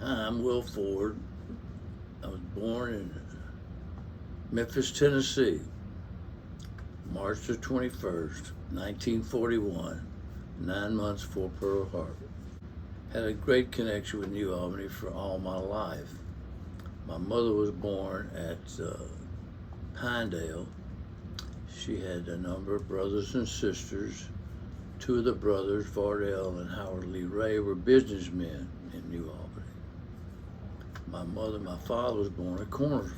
Hi, I'm Will Ford. I was born in Memphis, Tennessee, March the 21st, 1941, 9 months before Pearl Harbor. Had a great connection with New Albany for all my life. My mother was born at Pinedale. She had a number of brothers and sisters. Two of the brothers, Vardell and Howard Lee Ray, were businessmen in New Albany. My father was born at Cornersville.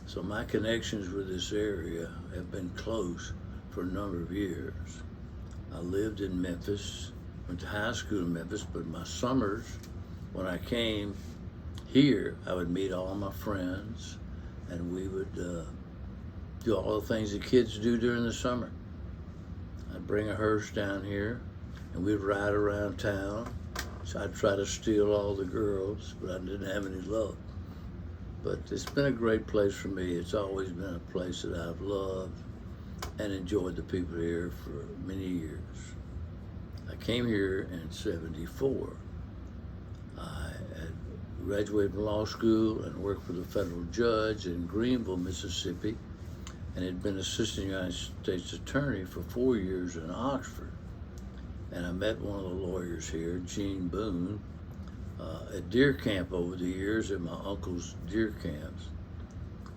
So my connections with this area have been close for a number of years. I lived in Memphis, went to high school in Memphis, but my summers, when I came here, I would meet all my friends and we would do all the things that kids do during the summer. I'd bring a hearse down here and we'd ride around town. So I'd try to steal all the girls, but I didn't have any luck. But it's been a great place for me. It's always been a place that I've loved and enjoyed the people here for many years. I came here in '74. I had graduated from law school and worked for the federal judge in Greenville, Mississippi, and had been assistant United States attorney for 4 years in Oxford. And I met one of the lawyers here, Gene Boone, at deer camp over the years at my uncle's deer camps.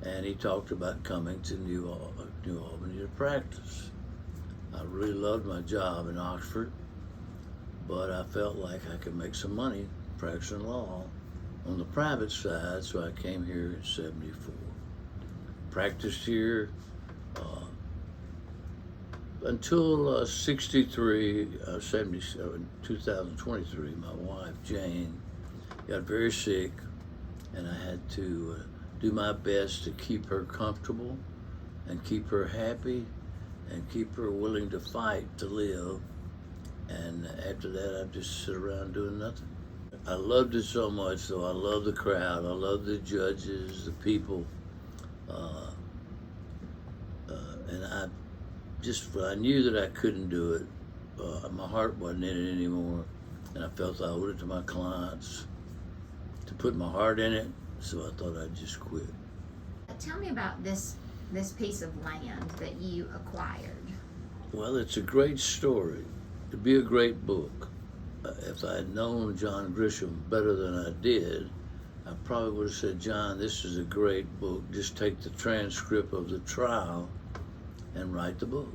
And he talked about coming to New Albany to practice. I really loved my job in Oxford, but I felt like I could make some money practicing law on the private side, so I came here in '74. Practiced here until 2023, my wife Jane got very sick, and I had to do my best to keep her comfortable and keep her happy and keep her willing to fight to live. And after that, I'd just sit around doing nothing. I loved it so much, though. I love the crowd. I love the judges, the people. And when I knew that I couldn't do it, my heart wasn't in it anymore, and I felt I owed it to my clients to put my heart in it, so I thought I'd just quit. Tell me about this piece of land that you acquired. Well, it's a great story. It'd be a great book. If I had known John Grisham better than I did, I probably would have said, John, this is a great book. Just take the transcript of the trial and write the book.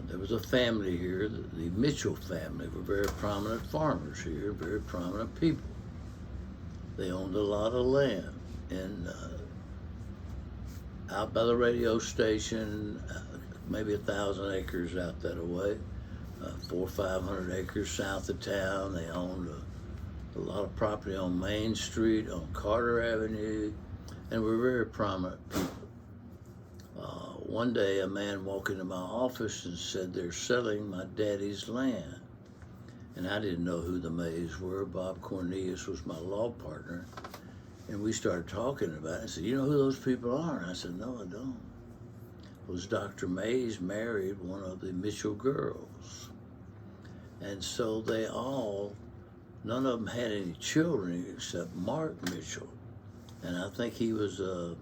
There was a family here, the Mitchell family were very prominent farmers here, very prominent people. They owned a lot of land out by the radio station, maybe 1,000 acres out that way, 400 or 500 acres south of town. They owned a lot of property on Main Street, on Carter Avenue, and were very prominent people. One day a man walked into my office and said, they're selling my daddy's land. And I didn't know who the Mays were. Bob Cornelius was my law partner. And we started talking about it. I said, you know who those people are? And I said, no, I don't. It was Dr. Mays married one of the Mitchell girls. And so none of them had any children except Mark Mitchell. And I think he was a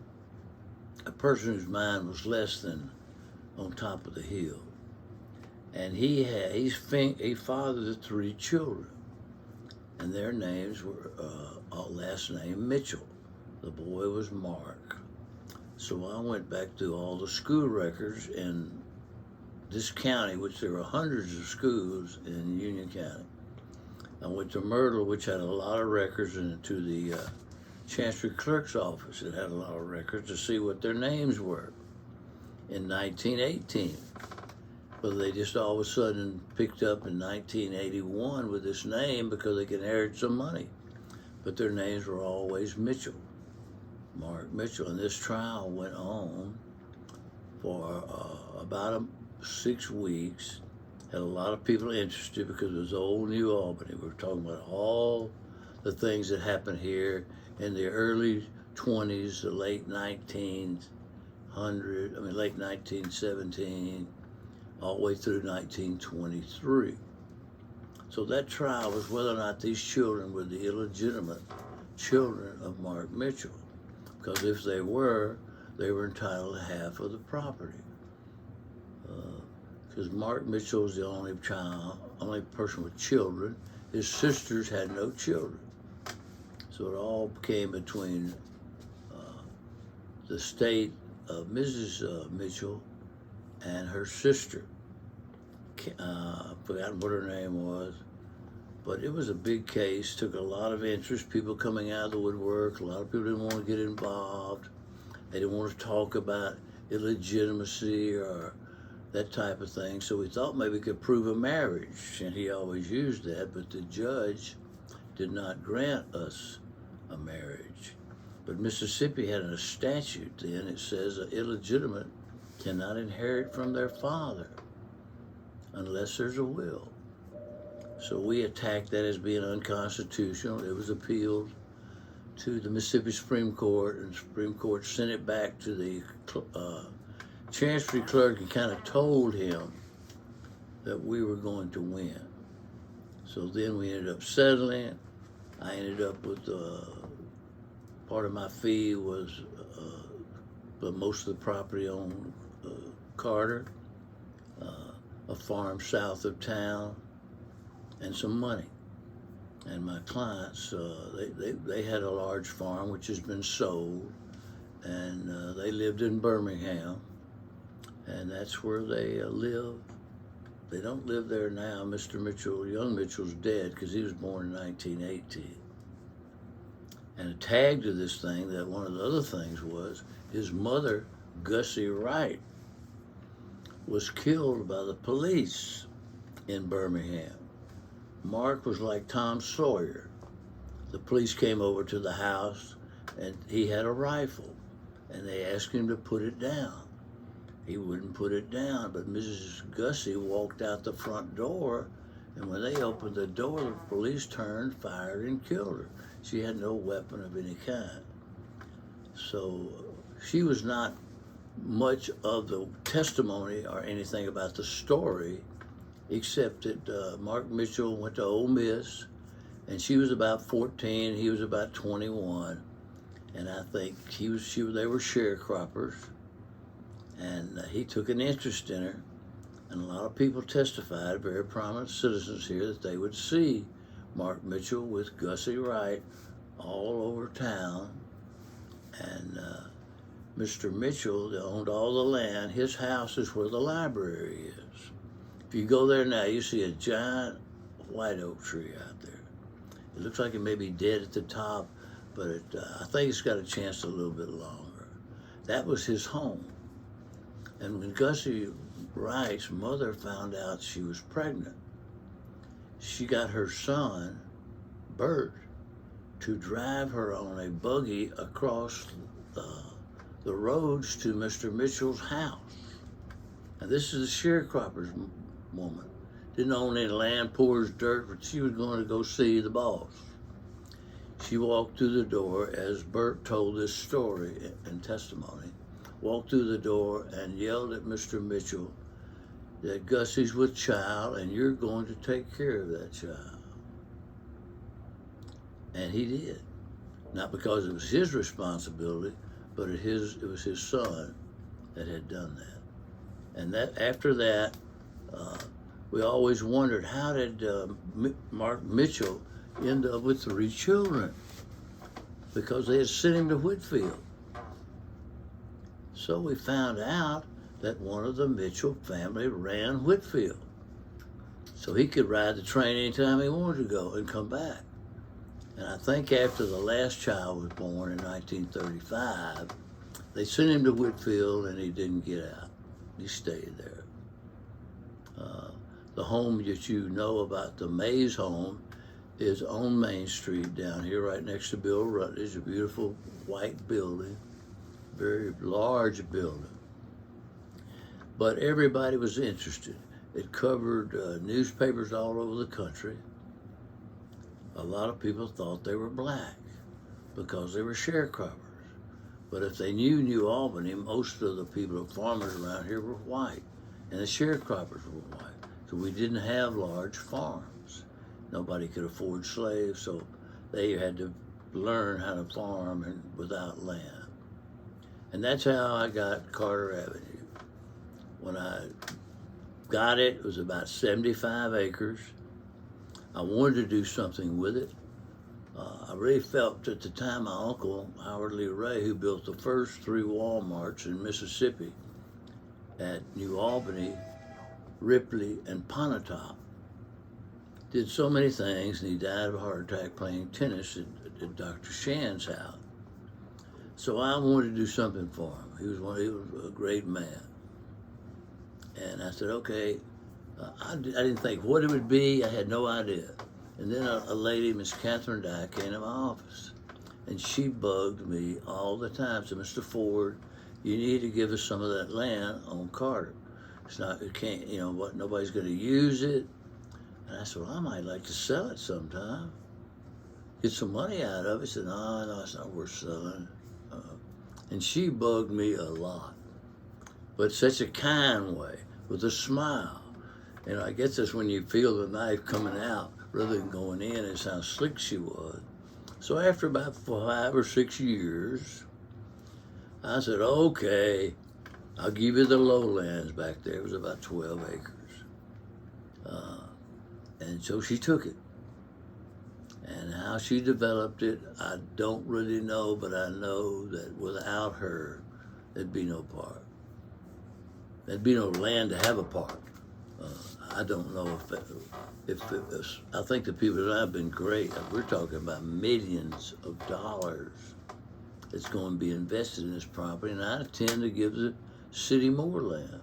person whose mind was less than on top of the hill. And he fathered 3 children, and their names were last name Mitchell. The boy was Mark. So I went back through all the school records in this county, which there were hundreds of schools in Union County. I went to Myrtle, which had a lot of records, and to the Chancery Clerk's office, it had a lot of records, to see what their names were in 1918. But they just all of a sudden picked up in 1981 with this name because they could inherit some money. But their names were always Mitchell, Mark Mitchell. And this trial went on for about 6 weeks. Had a lot of people interested because it was old New Albany. We were talking about all the things that happened here in the early 20s, the late 1917, all the way through 1923. So that trial was whether or not these children were the illegitimate children of Mark Mitchell. Because if they were entitled to half of the property. Because Mark Mitchell was the only person with children. His sisters had no children. So it all came between the state of Mrs. Mitchell and her sister. I've forgotten what her name was, but it was a big case, took a lot of interest, people coming out of the woodwork, a lot of people didn't want to get involved, they didn't want to talk about illegitimacy or that type of thing, so we thought maybe we could prove a marriage, and he always used that, but the judge did not grant us a marriage. But Mississippi had a statute then, it says an illegitimate cannot inherit from their father unless there's a will. So we attacked that as being unconstitutional. It was appealed to the Mississippi Supreme Court, and the Supreme Court sent it back to the Chancery clerk and kind of told him that we were going to win. So then we ended up settling. I ended up with part of my fee was, but most of the property on Carter, a farm south of town, and some money. And my clients, they had a large farm which has been sold, and they lived in Birmingham, and that's where they live. They don't live there now. Mr. Mitchell, young Mitchell's dead because he was born in 1918. And tagged to this thing, that one of the other things was his mother, Gussie Wright, was killed by the police in Birmingham. Mark was like Tom Sawyer. The police came over to the house and he had a rifle and they asked him to put it down. He wouldn't put it down, but Mrs. Gussie walked out the front door, and when they opened the door, the police turned, fired, and killed her. She had no weapon of any kind. So she was not much of the testimony or anything about the story, except that Mark Mitchell went to Ole Miss, and she was about 14, he was about 21, and I think they were sharecroppers, and he took an interest in her, and a lot of people testified, very prominent citizens here, that they would see Mark Mitchell with Gussie Wright all over town, and Mr. Mitchell, that owned all the land, his house is where the library is. If you go there now, you see a giant white oak tree out there. It looks like it may be dead at the top, but I think it's got a chance a little bit longer. That was his home. And when Gussie Wright's mother found out she was pregnant, she got her son, Bert, to drive her on a buggy across the roads to Mr. Mitchell's house. And this is a sharecropper's woman. Didn't own any land, poor as dirt, but she was going to go see the boss. She walked through the door, as Bert told this story in testimony, walked through the door and yelled at Mr. Mitchell that Gussie's with child and you're going to take care of that child. And he did. Not because it was his responsibility, but it was his son that had done that. And that after that, we always wondered, how did Mark Mitchell end up with 3 children? Because they had sent him to Whitfield. So we found out that one of the Mitchell family ran Whitfield. So he could ride the train anytime he wanted to go and come back. And I think after the last child was born in 1935, they sent him to Whitfield and he didn't get out. He stayed there. The home that you know about, the Mays home, is on Main Street down here right next to Bill Rutledge, a beautiful white building, very large building. But everybody was interested. It covered newspapers all over the country. A lot of people thought they were black because they were sharecroppers. But if they knew New Albany, most of the people, farmers around here, were white, and the sharecroppers were white. So we didn't have large farms. Nobody could afford slaves, so they had to learn how to farm and without land. And that's how I got Carter Avenue. When I got it, it was about 75 acres. I wanted to do something with it. I really felt at the time my uncle, Howard Lee Ray, who built the first 3 Walmarts in Mississippi at New Albany, Ripley, and Pontotoc, did so many things, and he died of a heart attack playing tennis at Dr. Shand's house. So I wanted to do something for him. He was a great man. And I said, okay, I didn't think what it would be. I had no idea. And then a lady, Miss Catherine Dye, came to my office, and she bugged me all the time. Said, Mr. Ford, you need to give us some of that land on Carter. It's not, it can't, you know what, nobody's going to use it. And I said, well, I might like to sell it sometime, get some money out of it. She said, no, it's not worth selling. And she bugged me a lot, but such a kind way, with a smile. And I guess that's when you feel the knife coming out rather than going in, is how slick she was. So after about 5 or 6 years, I said, okay, I'll give you the lowlands back there. It was about 12 acres. And so she took it. And how she developed it, I don't really know, but I know that without her, there'd be no park. There'd be no land to have a park. I don't know if it was, I think the people that have been great. We're talking about millions of dollars that's going to be invested in this property, and I intend to give the city more land.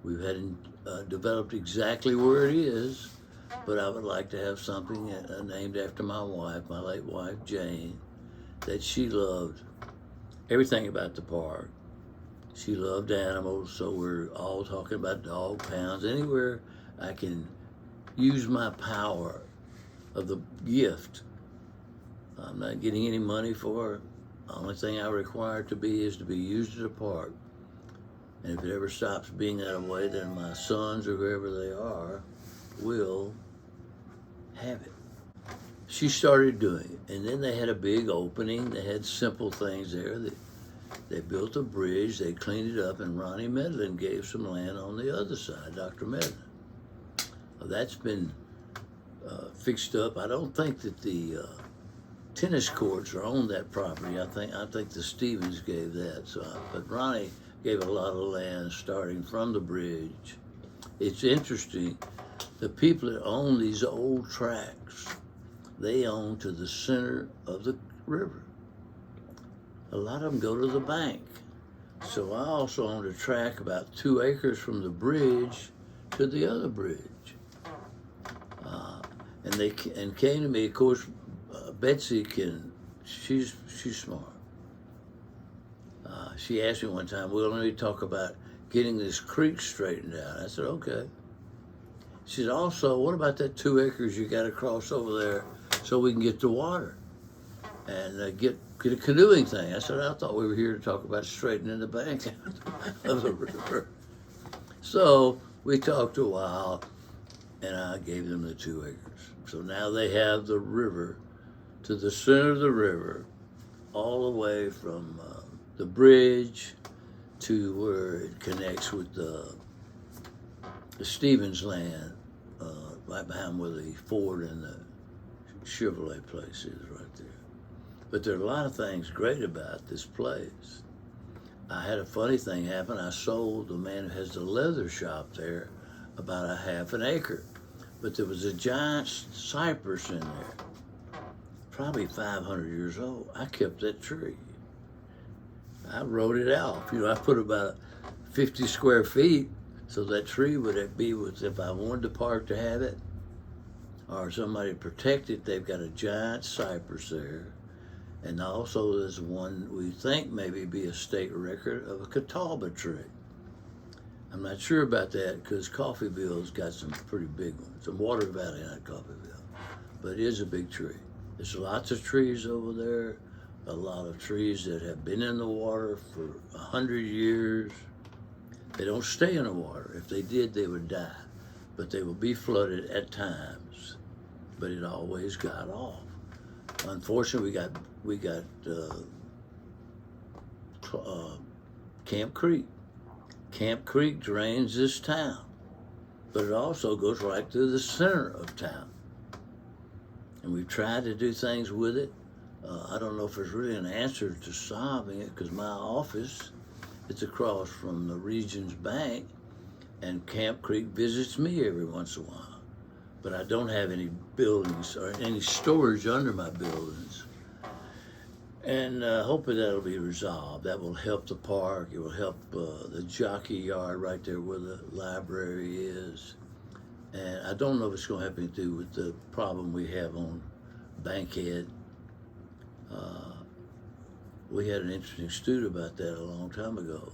We've had it developed exactly where it is, but I would like to have something named after my wife, my late wife, Jane, that she loved everything about the park. She loved animals, so we're all talking about dog pounds. Anywhere I can use my power of the gift. I'm not getting any money for it. The only thing I require it to be is to be used at a park. And if it ever stops being that way, then my sons or whoever they are will have it. She started doing it, and then they had a big opening. They had simple things there. They built a bridge, they cleaned it up, and Ronnie Medlin gave some land on the other side, Dr. Medlin. That's been fixed up. I don't think that the tennis courts are on that property. I think the Stevens gave that. But Ronnie gave a lot of land starting from the bridge. It's interesting. The people that own these old tracks, they own to the center of the river. A lot of them go to the bank. So I also owned a track about 2 acres from the bridge to the other bridge. And they came to me. Of course, Betsy she's smart. She asked me one time, well, let me talk about getting this creek straightened out. I said, okay. She said, also, what about that 2 acres you got to cross over there so we can get to water and get a canoeing thing? I said, I thought we were here to talk about straightening the bank of the river. So we talked a while, and I gave them the 2 acres. So now they have the river to the center of the river, all the way from the bridge to where it connects with the Stevens land, right behind where the Ford and the Chevrolet place is right there. But there are a lot of things great about this place. I had a funny thing happen. I sold the man who has the leather shop there about 1/2 acre. But there was a giant cypress in there, probably 500 years old. I kept that tree. I wrote it out. I put about 50 square feet, so that tree would be with, if I wanted the park to have it, or somebody to protect it, they've got a giant cypress there. And also there's one we think maybe be a state record of a Catawba tree. I'm not sure about that because Coffeyville's got some pretty big ones. Some Water Valley, not Coffeyville, but it is a big tree. There's lots of trees over there, a lot of trees that have been in the water for 100 years. They don't stay in the water. If they did, they would die, but they will be flooded at times. but it always got off. Unfortunately, we got Camp Creek. Camp Creek drains this town, but it also goes right through the center of town. And we've tried to do things with it. I don't know if there's really an answer to solving it, because my office, it's across from the Regions Bank, and Camp Creek visits me every once in a while. But I don't have any buildings or any storage under my buildings. And hopefully that'll be resolved. That will help the park. It will help the jockey yard right there where the library is. And I don't know if it's going to have anything to do with the problem we have on Bankhead. We had an interesting student about that a long time ago.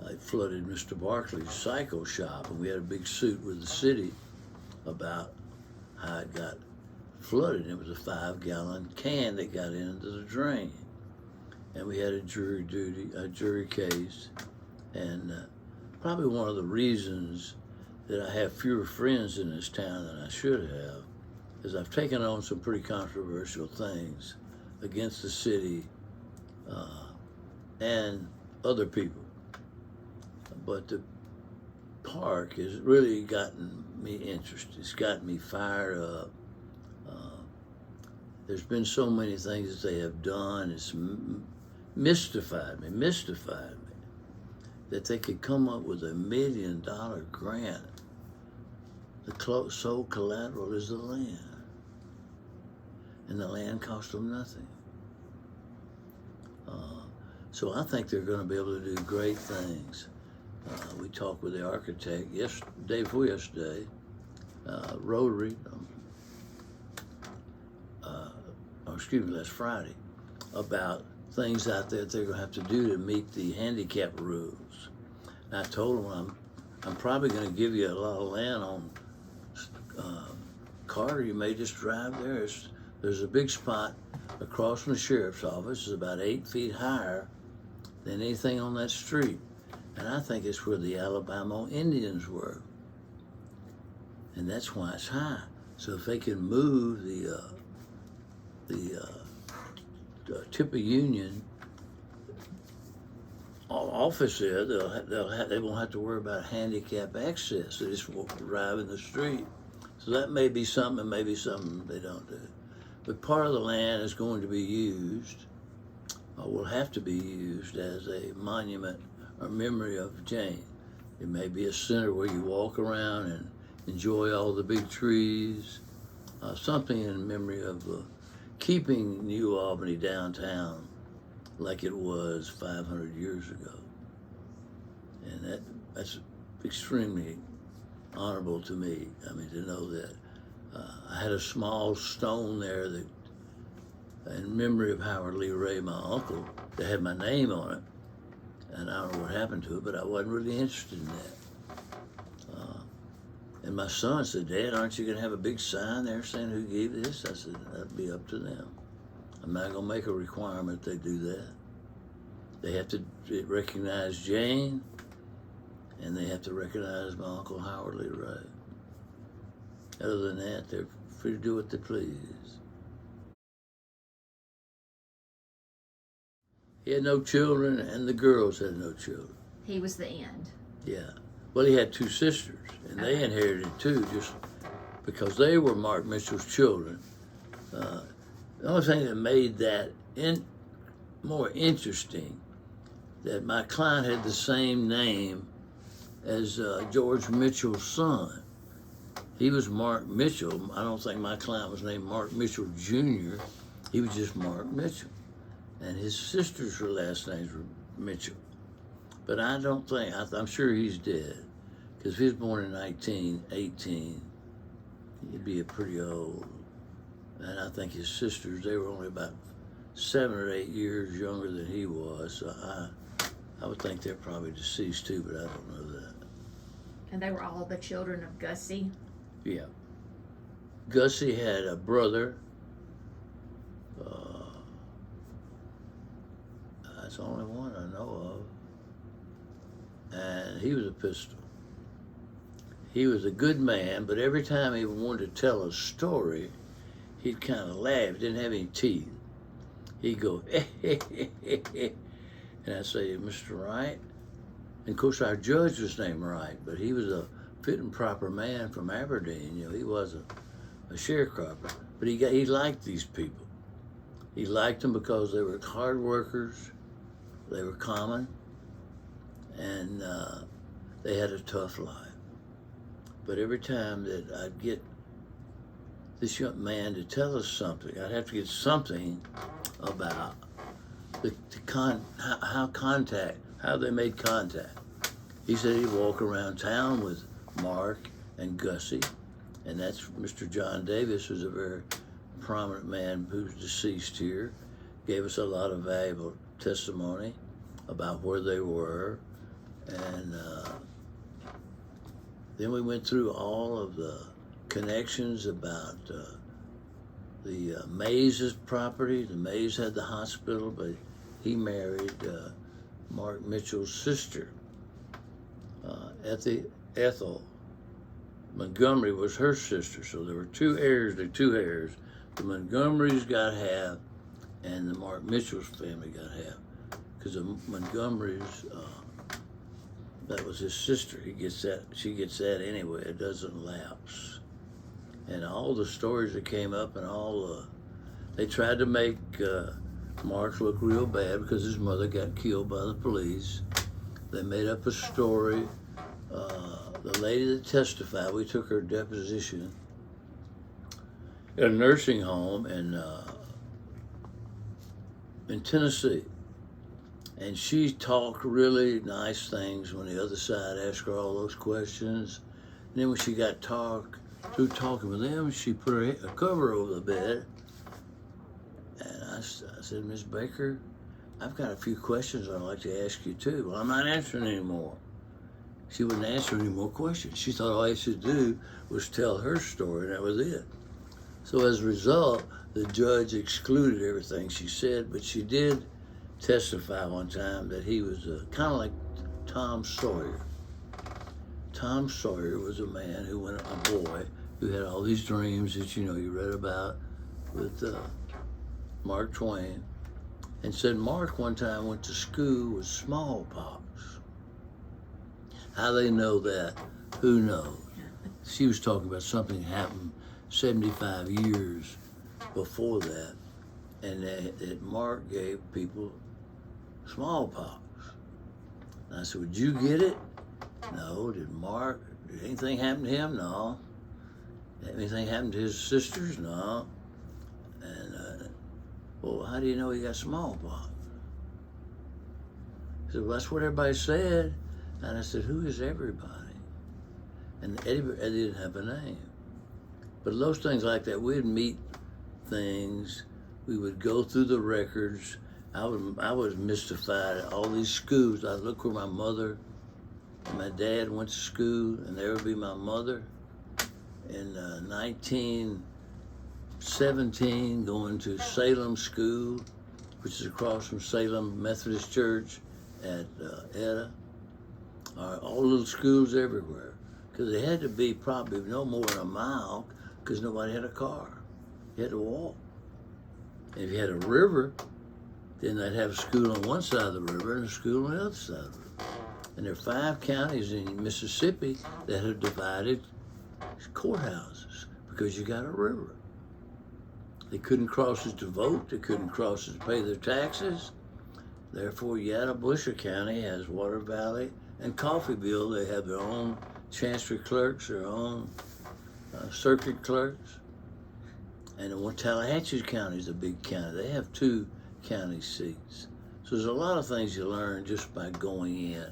It flooded Mr. Barkley's cycle shop, and we had a big suit with the city about how it got flooded. It was a 5-gallon can that got into the drain, and we had a jury case. And probably one of the reasons that I have fewer friends in this town than I should have is I've taken on some pretty controversial things against the city and other people. But the park has really gotten me interested. It's gotten me fired up. There's been so many things that they have done. It's mystified me, that they could come up with $1 million grant. The sole collateral is the land. And the land cost them nothing. So I think they're going to be able to do great things. We talked with the architect day before yesterday, Rotary, last Friday, about things out there that they're going to have to do to meet the handicap rules. And I told them I'm probably going to give you a lot of land on Carter. You may just drive there. There's a big spot across from the sheriff's office. It's about 8 feet higher than anything on that street. And I think it's where the Alabama Indians were. And that's why it's high. So if they can move the Tipper Union office there, they won't have to worry about handicap access. They just won't drive in the street. So that may be something, and maybe something they don't do. But part of the land is going to be used, or will have to be used, as a monument or memory of Jane. It may be a center where you walk around and enjoy all the big trees, something in memory of keeping New Albany downtown like it was 500 years ago. And that's extremely honorable to me. I mean, to know that. I had a small stone there that, in memory of Howard Lee Ray, my uncle, that had my name on it. And I don't know what happened to it, but I wasn't really interested in that. And my son said, "Dad, aren't you going to have a big sign there saying who gave this?" I said, "That'd be up to them. I'm not going to make a requirement they do that. They have to recognize Jane, and they have to recognize my Uncle Howard Lee Ray. Other than that, they're free to do what they please." He had no children, and the girls had no children. He was the end. Yeah. Well, he had 2 sisters, and they inherited too, just because they were Mark Mitchell's children. The only thing that made that more interesting, that my client had the same name as George Mitchell's son. He was Mark Mitchell. I don't think my client was named Mark Mitchell Jr. He was just Mark Mitchell. And his sisters' last names were Mitchell. But I don't think, I'm sure he's dead, because if he was born in 1918, he'd be pretty old. And I think his sisters, they were only about 7 or 8 years younger than he was. So I would think they're probably deceased too, but I don't know that. And they were all the children of Gussie? Yeah. Gussie had a brother. That's the only one I know of. And he was a pistol. he was a good man, but every time he wanted to tell a story, he'd kind of laugh. He didn't have any teeth. He'd go, and I'd say, Mr. Wright. And of course, our judge was named Wright, but he was a fit and proper man from Aberdeen. You know, he wasn't a sharecropper, but he liked these people. He liked them because they were hard workers, they were common, and they had a tough life. But every time that I'd get this young man to tell us something, I'd have to get something about how they made contact. He said he'd walk around town with Mark and Gussie, and that's Mr. John Davis, who's a very prominent man who's deceased here, gave us a lot of valuable testimony about where they were, and then we went through all of the connections about the Mays' property. The Mays had the hospital, but he married Mark Mitchell's sister. Ethel Montgomery was her sister, so there were two heirs. The Montgomerys got half, and the Mark Mitchell's family got half, because the Montgomerys, that was his sister. She gets that anyway. It doesn't lapse. And all the stories that came up, and they tried to make Mark look real bad because his mother got killed by the police. They made up a story. The lady that testified, we took her deposition at a nursing home in Tennessee. And she talked really nice things when the other side asked her all those questions. And then when she got through talking with them, she put a cover over the bed. And I said, Miss Baker, I've got a few questions I'd like to ask you too. Well, I'm not answering anymore. She wouldn't answer any more questions. She thought all I should do was tell her story, and that was it. So as a result, the judge excluded everything she said, but she did testify one time that he was kind of like Tom Sawyer. Tom Sawyer was a man a boy who had all these dreams that you read about with Mark Twain, and said Mark one time went to school with smallpox. How they know that, who knows? She was talking about something happened 75 years before that, and that Mark gave people smallpox. And I said, would you get it? No. Did anything happen to him? No. Did anything happen to his sisters? No. And, well, how do you know he got smallpox? He said, well, that's what everybody said. And I said, who is everybody? And Eddie didn't have a name. But those things like that, we'd meet things, we would go through the records. I was mystified at all these schools. I'd look where my mother and my dad went to school, and there would be my mother in 1917 going to Salem School, which is across from Salem Methodist Church at Etta. All little schools everywhere, because they had to be probably no more than a mile, because nobody had a car. You had to walk. And if you had a river, then they'd have a school on one side of the river and a school on the other side of the river. And there are 5 counties in Mississippi that have divided courthouses because you got a river. They couldn't cross it to vote. They couldn't cross it to pay their taxes. Therefore, Yadabusha County has Water Valley and Coffeyville. They have their own chancery clerks, their own circuit clerks. And the Tallahatchie County is a big county. They have 2 county seats. So there's a lot of things you learn just by going in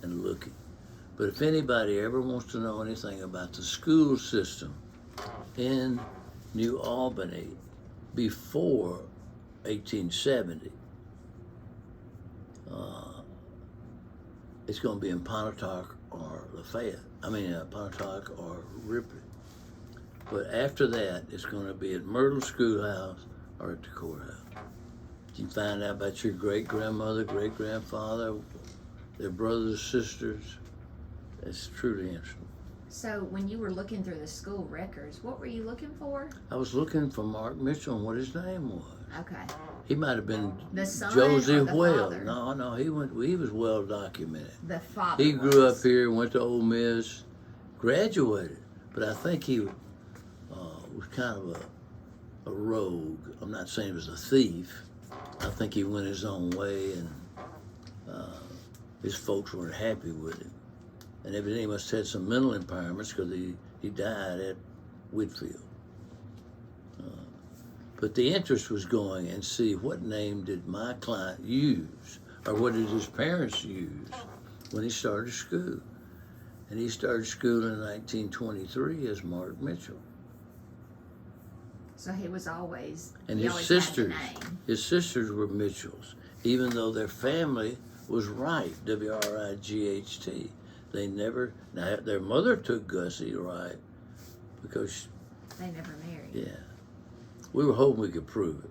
and looking. But if anybody ever wants to know anything about the school system in New Albany before 1870, it's going to be in Pontotoc or Lafayette. Pontotoc or Ripley. But after that, it's going to be at Myrtle Schoolhouse or at the courthouse. You can find out about your great-grandmother, great-grandfather, their brothers, sisters. It's truly interesting. So when you were looking through the school records, what were you looking for? I was looking for Mark Mitchell and what his name was. Okay. He might have been The son Josie or the Well. father? No, he was well documented. The father. He grew was. up here, went to Ole Miss, graduated, but I think he was kind of a rogue. I'm not saying he was a thief. I think he went his own way, and his folks weren't happy with him. And evidently he must have had some mental impairments because he died at Whitfield. But the interest was going and see what name did my client use, or what did his parents use when he started school. And he started school in 1923 as Mark Mitchell. So he was always. And he his always had the sisters, name. his sisters were Mitchells, even though their family was Wright, W-R-I-G-H-T. They never, now their mother took Gussie Wright because, They never married. yeah, we were hoping we could prove it.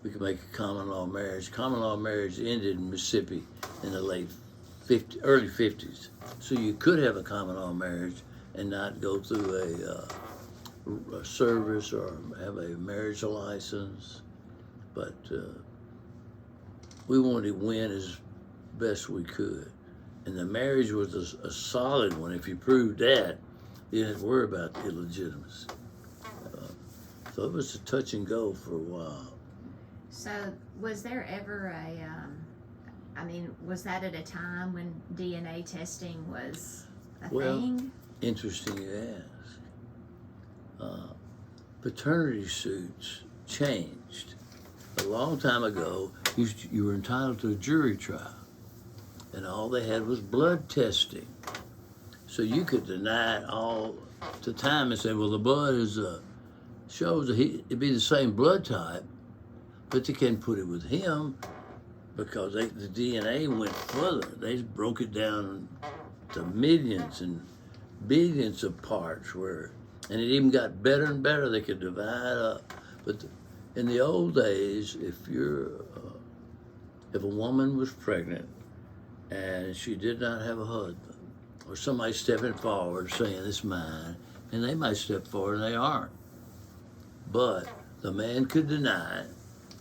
We could make a common law marriage. Common law marriage ended in Mississippi in the early 50s. So you could have a common law marriage and not go through a service or have a marriage license. But we wanted to win as best we could. And the marriage was a solid one. If you proved that, you didn't have to worry about the illegitimacy. So it was a touch and go for a while. So was there ever was that at a time when DNA testing was a thing? Interesting you ask. Paternity suits changed. A long time ago, you were entitled to a jury trial, and all they had was blood testing. So you could deny it all the time and say, well, the blood shows that it'd be the same blood type, but they can't put it with him because the DNA went further. They broke it down to millions and billions of parts and it even got better and better. They could divide up. But in the old days, if a woman was pregnant and she did not have a husband, or somebody stepping forward saying, it's mine, and they might step forward and they aren't. But the man could deny it.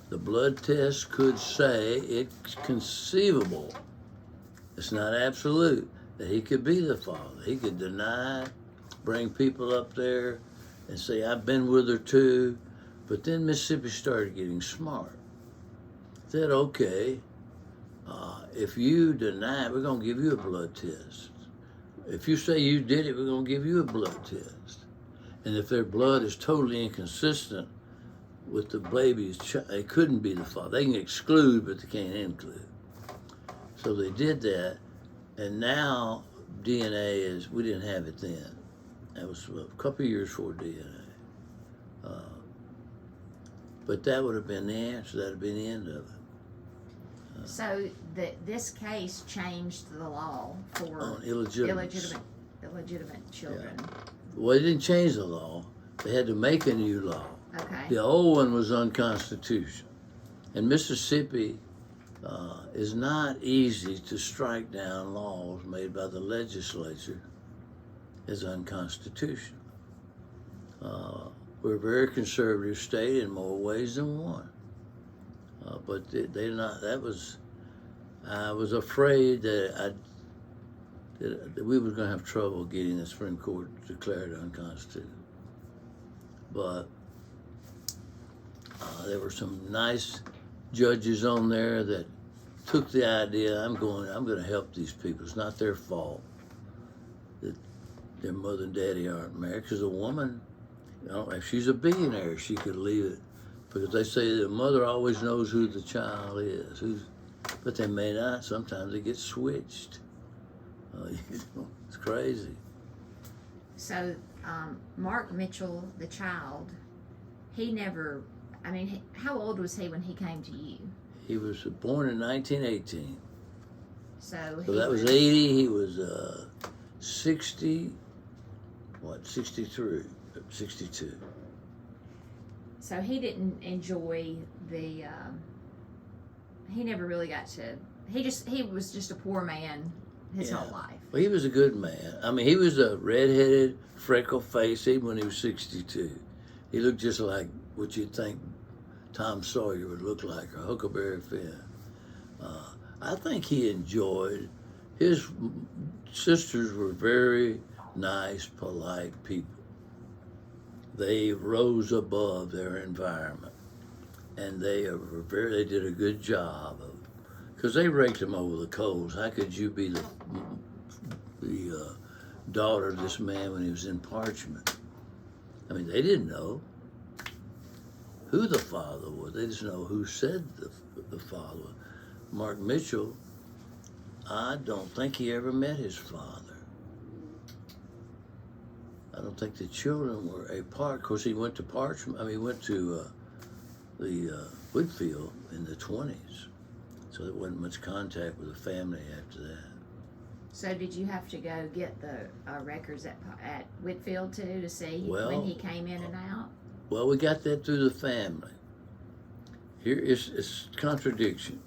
The blood test could say it's conceivable. It's not absolute that he could be the father. He could deny it, bring people up there and say, I've been with her too. But then Mississippi started getting smart. Said, okay, if you deny it, we're going to give you a blood test. If you say you did it, we're going to give you a blood test. And if their blood is totally inconsistent with the baby's child, they couldn't be the father. They can exclude, but they can't include. So they did that, and now DNA we didn't have it then. That was a couple of years before DNA. But that would have been the answer. That would have been the end of it. So this case changed the law for On illegitimate children. Yeah. Well, they didn't change the law. They had to make a new law. Okay. The old one was unconstitutional. And Mississippi is not easy to strike down laws made by the legislature as unconstitutional. We're a very conservative state in more ways than one. But they're not, I was afraid that we were going to have trouble getting the Supreme Court declared unconstitutional. But there were some nice judges on there that took the idea, I'm going to help these people. It's not their fault that their mother and daddy aren't married, because a woman, if she's a billionaire, she could leave it, because they say the mother always knows who the child is, but they may not. Sometimes they get switched. It's crazy. So Mark Mitchell, the child, how old was he when he came to you? He was born in 1918. So that was 80. He was 63, 62. So he didn't enjoy he never really got to, he was just a poor man his Yeah. whole life. Well, he was a good man. I mean, he was a red-headed, freckle-faced, even when he was 62. He looked just like what you'd think Tom Sawyer would look like, or Huckleberry Finn. I think he enjoyed, his sisters were very nice, polite people. They rose above their environment, and they did a good job of, because they raked him over the coals. How could you be the daughter of this man when he was in parchment? I mean, they didn't know who the father was. They just know who said the father. Mark Mitchell, I don't think he ever met his father. I don't think the children were a part. Of course, he went to Parchment. I mean, he went to the Whitfield in the 20s, so there wasn't much contact with the family after that. So did you have to go get the records at Whitfield too to see when he came in and out? Well, we got that through the family. Here is contradiction.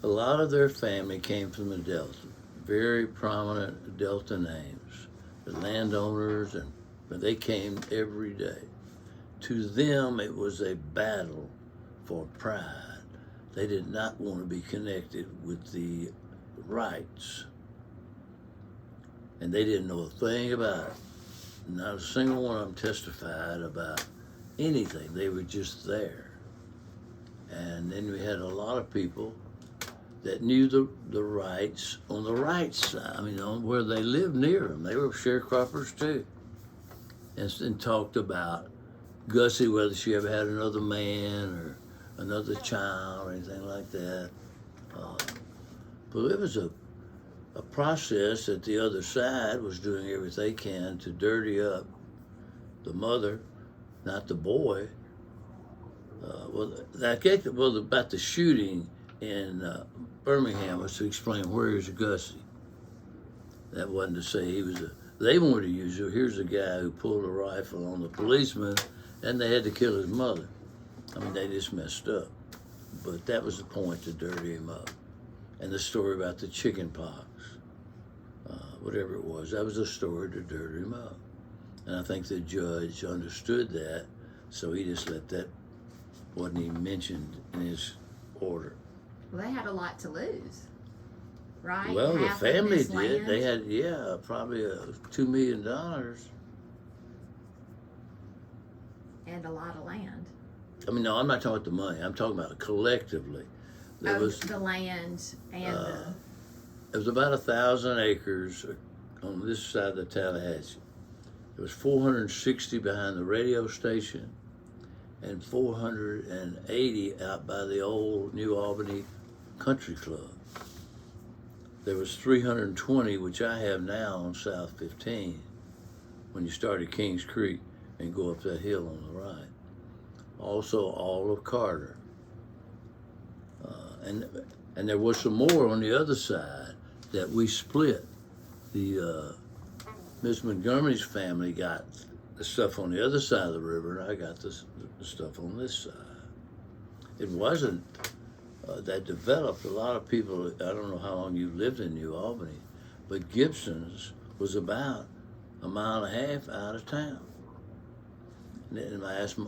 A lot of their family came from the Delta, very prominent Delta names, the landowners, and they came every day. To them, it was a battle for pride. They did not want to be connected with the Wrights, and they didn't know a thing about it. Not a single one of them testified about anything. They were just there. And then we had a lot of people that knew the Wrights on the right side. I mean, on where they lived near them. They were sharecroppers too. And talked about Gussie, whether she ever had another man or another child or anything like that. But it was a process that the other side was doing everything they can to dirty up the mother, not the boy. About the shooting in Birmingham was to explain where is Gussie. That wasn't to say he was they wanted to use it. Here's a guy who pulled a rifle on the policeman, and they had to kill his mother. I mean, they just messed up. But that was the point, to dirty him up. And the story about the chicken pox, whatever it was, that was a story to dirty him up. And I think the judge understood that, so he just let that, wasn't even mentioned in his order. Well, they had a lot to lose, right? Well, Half the of family this did. land. They had, probably $2 million. And a lot of land. I mean, no, I'm not talking about the money. I'm talking about collectively. There was the land and it was about 1,000 acres on this side of the Tallahatchie. There was 460 behind the radio station, and 480 out by the old New Albany Country Club. There was 320, which I have now on South 15, when you start at Kings Creek and go up that hill on the right. Also, all of Carter. And there was some more on the other side that we split. The Miss Montgomery's family got the stuff on the other side of the river, and I got the stuff on this side. It wasn't that developed. A lot of people, I don't know how long you lived in New Albany, but Gibson's was about 1.5 miles out of town. And I asked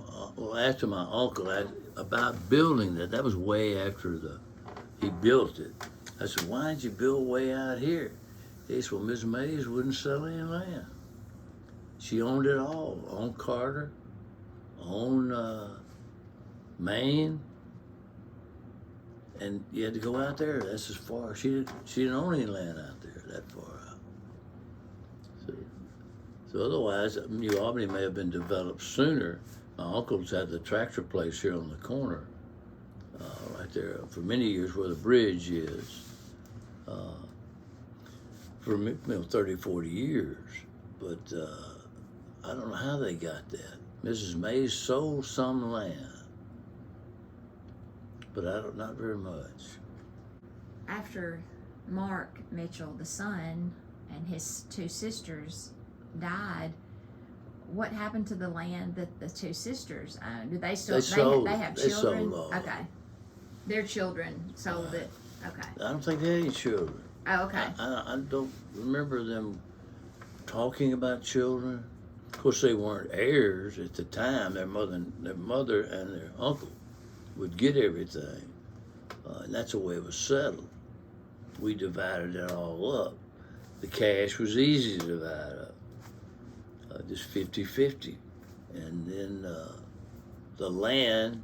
after my uncle about building that. That was way after he built it. I said, why did you build way out here? He said, well, Miss Mays wouldn't sell any land. She owned it all. Owned Carter, owned Maine, and you had to go out there. That's as far. She didn't own any land out there that far out. So otherwise, New Albany may have been developed sooner. My uncle's had the tractor place here on the corner, right there, for many years where the bridge is, for 30, 40 years. But I don't know how they got that. Mrs. Mays sold some land, but not very much. after Mark Mitchell, the son, and his two sisters died, what happened to the land that the two sisters owned? Do they still? They have children. Sold all. Okay, their children sold it. Okay. I don't think they had any children. Oh, okay. I don't remember them talking about children. Of course, they weren't heirs at the time. Their mother and their uncle would get everything, and that's the way it was settled. We divided it all up. The cash was easy to divide up, just 50-50. And then the land,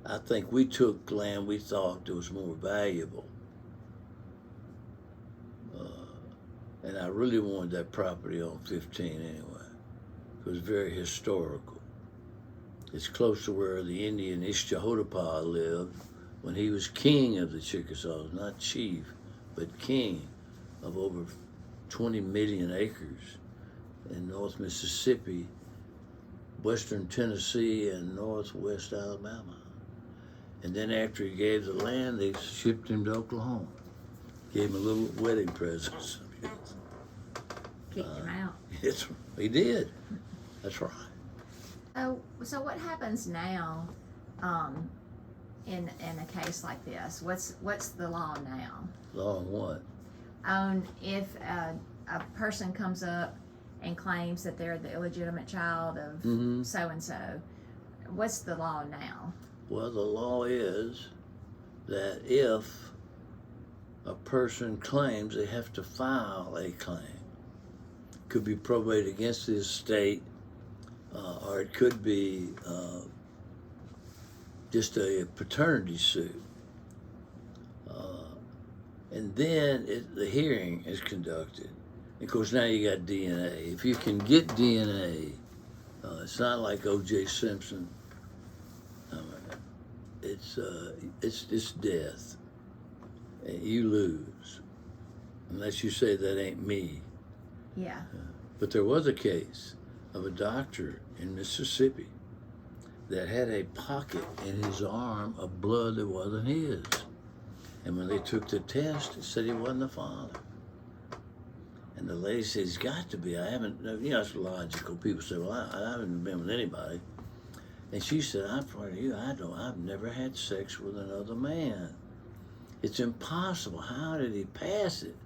I think we took land we thought that was more valuable. And I really wanted that property on 15 anyway. It was very historical. It's close to where the Indian Ishtahodapa lived when he was king of the Chickasaws, not chief, but king of over 20 million acres in North Mississippi, Western Tennessee, and Northwest Alabama. And then after he gave the land, they shipped him to Oklahoma. Gave him a little wedding present. Kicked him out. Yes, he did. That's right. So what happens now, in a case like this? What's the law now? Law on what? If a person comes up and claims that they're the illegitimate child of so and so, what's the law now? Well, the law is that if a person claims, they have to file a claim. It could be probated against the estate, or it could be just a paternity suit. And then the hearing is conducted. Of course, now you got DNA. If you can get DNA, it's not like O.J. Simpson. It's death. And you lose, unless you say that ain't me. Yeah. But there was a case of a doctor in Mississippi that had a pocket in his arm of blood that wasn't his. And when they took the test, it said he wasn't the father. And the lady said, he's got to be. I haven't, it's logical. People say, well, I haven't been with anybody. And she said, I'm part of you. I've never had sex with another man. It's impossible. How did he pass it?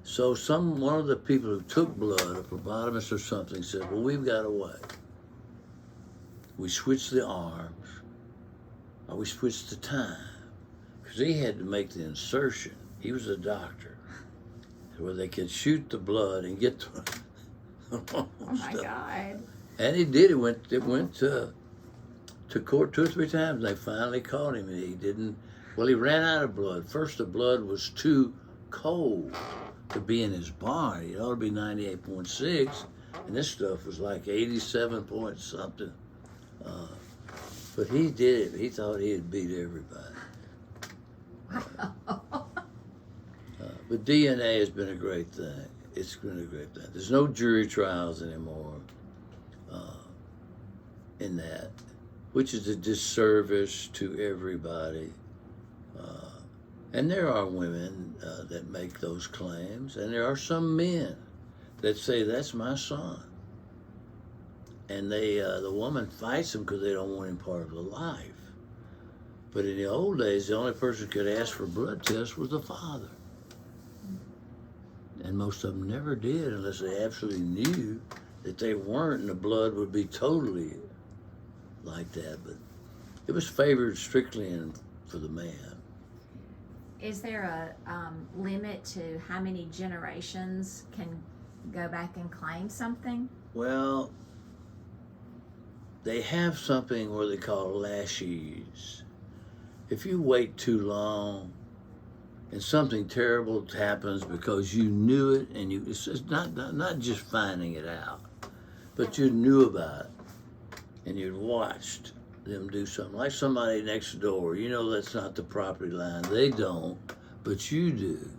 So one of the people who took blood, a phlebotomist or something, said, well, we've got a way. We switched the arms, or we switched the time, because he had to make the insertion. He was a doctor, where they could shoot the blood and get the Oh my God. And he did. It went to court 2 or 3 times. They finally caught him, and he didn't. Well, he ran out of blood. First, the blood was too cold to be in his body. It ought to be 98.6, and this stuff was like 87 point something. But he did it. He thought he had beat everybody. But DNA has been a great thing. It's been a great thing. There's no jury trials anymore in that, which is a disservice to everybody. And there are women that make those claims, and there are some men that say, that's my son. And the woman fights them because they don't want him part of the life. But in the old days, the only person who could ask for blood tests was the father. And most of them never did unless they absolutely knew that they weren't, and the blood would be totally like that. But it was favored strictly for the man. Is there a limit to how many generations can go back and claim something? Well, they have something where they call laches. If you wait too long and something terrible happens because you knew it, and it's just not just finding it out, but you knew about it and you'd watched them do something, like somebody next door, that's not the property line. They don't, but you do.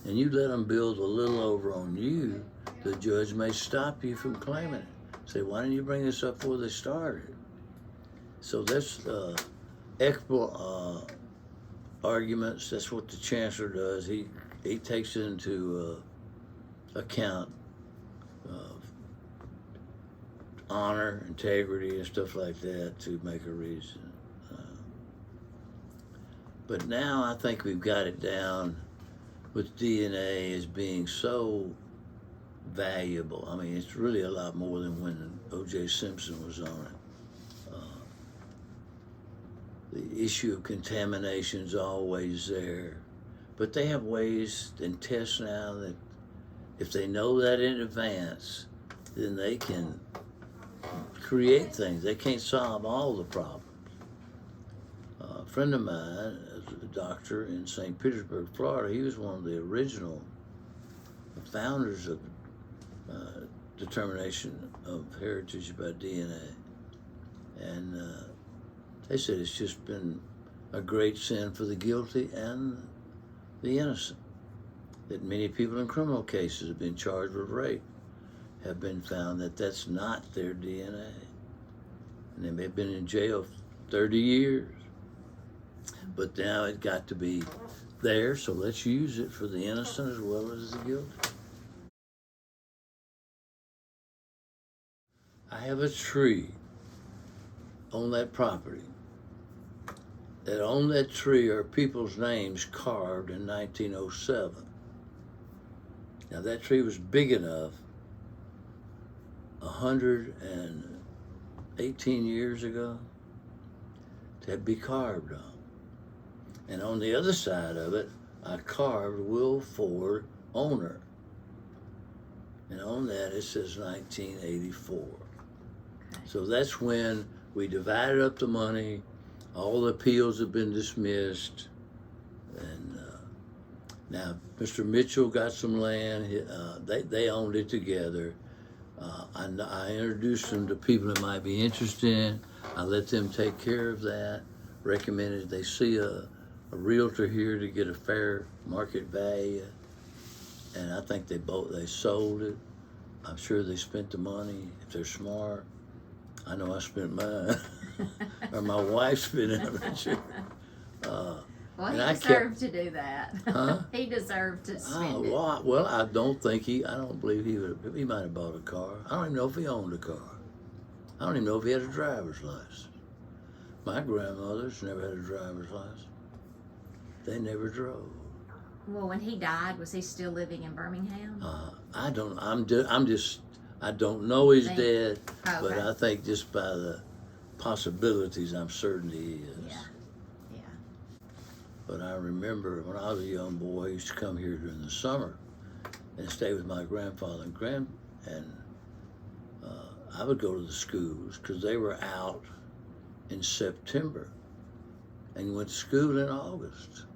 And you let them build a little over on you, the judge may stop you from claiming it. Say, why didn't you bring this up before they started? So that's equitable arguments. That's what the chancellor does. He takes into account honor, integrity, and stuff like that to make a reason. But now I think we've got it down with DNA as being so valuable. I mean, it's really a lot more than when O.J. Simpson was on it. The issue of contamination is always there. But they have ways and tests now that if they know that in advance, then they can create things. They can't solve all the problems. A friend of mine, a doctor in St. Petersburg, Florida, he was one of the original founders of determination of heritage by DNA. And they said it's just been a great sin for the guilty and the innocent. That many people in criminal cases have been charged with rape have been found that that's not their DNA. And they may have been in jail 30 years. But now it got to be there, so let's use it for the innocent as well as the guilty. I have a tree on that property. That on that tree are people's names carved in 1907. Now that tree was big enough 118 years ago to be carved on. And on the other side of it, I carved Will Ford, owner. And on that it says 1984. Okay. So that's when we divided up the money. All the appeals have been dismissed. And now Mr. Mitchell got some land. They owned it together. I introduced them to people that might be interested. I let them take care of that. Recommended they see a realtor here to get a fair market value. And I think they sold it. I'm sure they spent the money if they're smart. I know I spent mine. Or my wife spent it, I'm not sure. Well, he deserved to do that. Huh? He deserved to spend it. Well, I don't believe he might have bought a car. I don't even know if he owned a car. I don't even know if he had a driver's license. My grandmothers never had a driver's license. They never drove. Well, when he died, was he still living in Birmingham? I don't know he's dead, Oh, but okay. I think just by the possibilities, I'm certain he is. Yeah. But I remember when I was a young boy, I used to come here during the summer and stay with my grandfather and I would go to the schools because they were out in September and went to school in August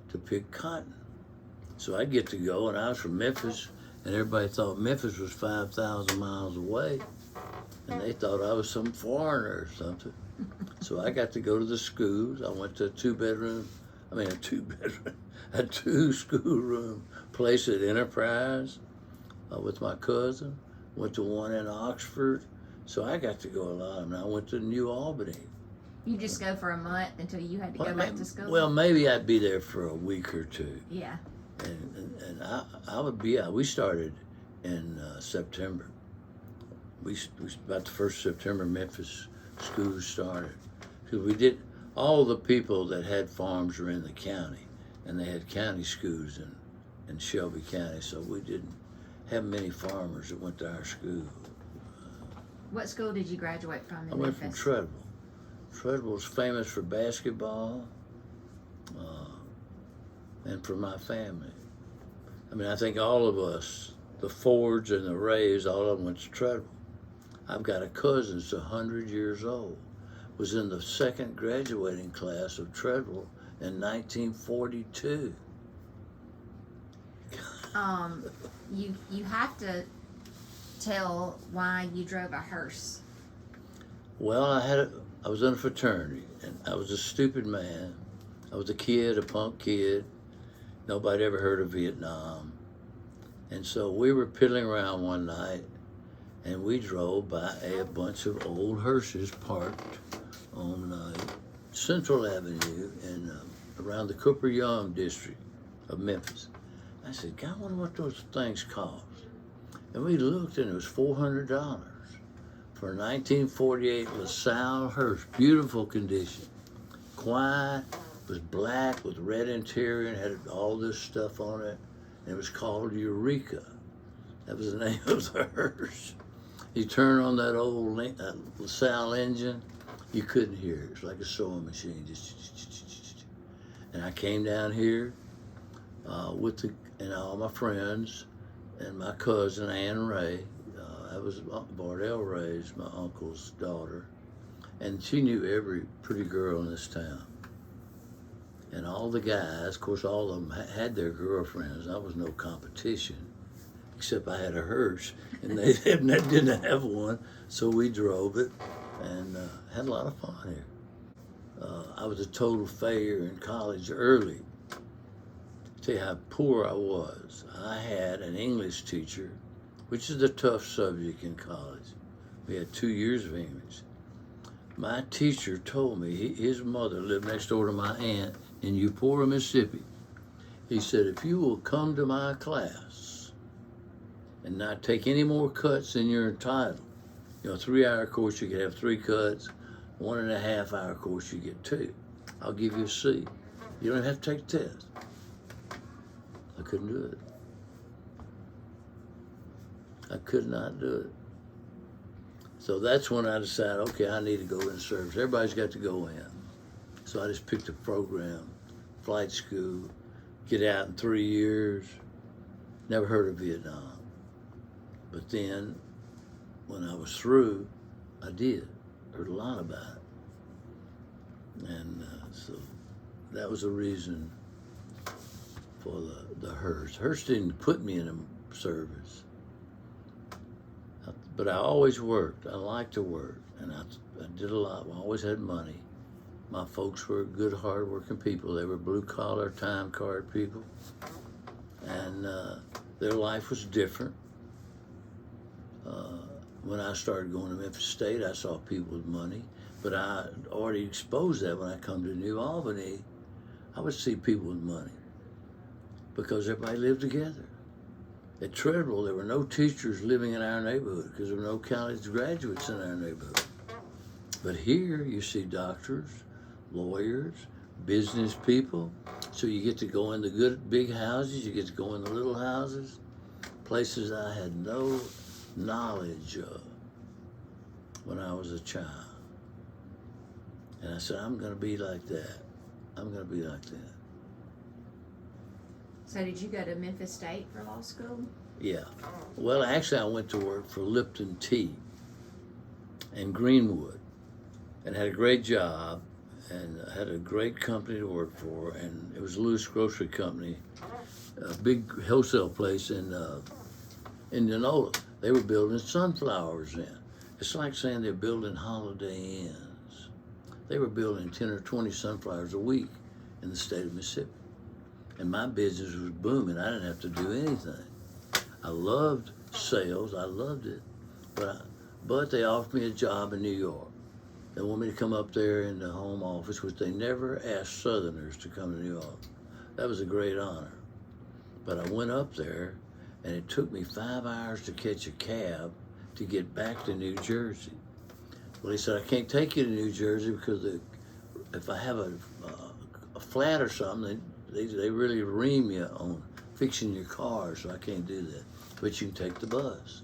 to pick cotton. So I'd get to go, and I was from Memphis, and everybody thought Memphis was 5,000 miles away, and they thought I was some foreigner or something. So I got to go to the schools. I went to a two-schoolroom place at Enterprise with my cousin. Went to one in Oxford. So I got to go a lot. I mean, I went to New Albany. You just go for a month until you had to go back to school? Well, maybe I'd be there for a week or two. Yeah. And I would be out. We started in September. We about the 1st of September, Memphis schools started. Because we did, all the people that had farms were in the county, and they had county schools in Shelby County, so we didn't have many farmers that went to our school. What school did you graduate from in I went Memphis? from Treadwell. Treadwell's famous for basketball and for my family. I mean, I think all of us, the Fords and the Rays, all of them went to Treadwell. I've got a cousin that's 100 years old, was in the second graduating class of Treadwell in 1942. You have to tell why you drove a hearse. Well, I was in a fraternity, and I was a stupid man. I was a punk kid. Nobody ever heard of Vietnam. And so we were piddling around one night, and we drove by a bunch of old hearses parked on Central Avenue in around the Cooper Young district of Memphis. I said, God, I wonder what those things cost. And we looked, and it was $400 for a 1948 LaSalle hearse, beautiful condition, quiet, was black with red interior and had all this stuff on it. And it was called Eureka. That was the name of the hearse. You turn on that old LaSalle engine, you couldn't hear it. It's like a sewing machine. And I came down here and all my friends and my cousin Ann Ray. That was Bardell Ray's, my uncle's daughter. And she knew every pretty girl in this town. And all the guys, of course, all of them had their girlfriends. I was no competition, except I had a hearse, and they didn't have one, so we drove it and had a lot of fun here. I was a total failure in college early. Tell you how poor I was. I had an English teacher, which is a tough subject in college. We had 2 years of English. My teacher told me his mother lived next door to my aunt in Eupora, Mississippi. He said, if you will come to my class and not take any more cuts than you're entitled, a 3-hour course, you could have 3 cuts, 1.5-hour course, you get 2. I'll give you a C. You don't have to take the test. I couldn't do it. I could not do it. So that's when I decided, okay, I need to go in service. Everybody's got to go in. So I just picked a program, flight school, get out in 3 years. Never heard of Vietnam. But then, when I was through, I did. Heard a lot about it. And so that was the reason for the hearse. Hearse didn't put me in a service. But I always worked. I liked to work, and I did a lot. I always had money. My folks were good, hard-working people. They were blue-collar, time-card people, and their life was different. When I started going to Memphis State, I saw people with money, but I already exposed that when I come to New Albany. I would see people with money because everybody lived together. At Treadwell, there were no teachers living in our neighborhood because there were no college graduates in our neighborhood. But here you see doctors, lawyers, business people. So you get to go in the good big houses, you get to go in the little houses, places I had no knowledge of when I was a child. And I said, I'm going to be like that. I'm going to be like that. So did you go to Memphis State for law school? Yeah. Well, actually, I went to work for Lipton Tea in Greenwood and had a great job and had a great company to work for. And it was Lewis Grocery Company, a big wholesale place in Indianola. They were building sunflowers in. It's like saying they're building Holiday Inns. They were building 10 or 20 sunflowers a week in the state of Mississippi. And my business was booming. I didn't have to do anything. I loved sales. I loved it. But they offered me a job in New York. They wanted me to come up there in the home office, which they never asked Southerners to come to New York. That was a great honor. But I went up there, and it took me 5 hours to catch a cab to get back to New Jersey. Well, he said, I can't take you to New Jersey because if I have a flat or something, they really ream you on fixing your car, so I can't do that. But you can take the bus.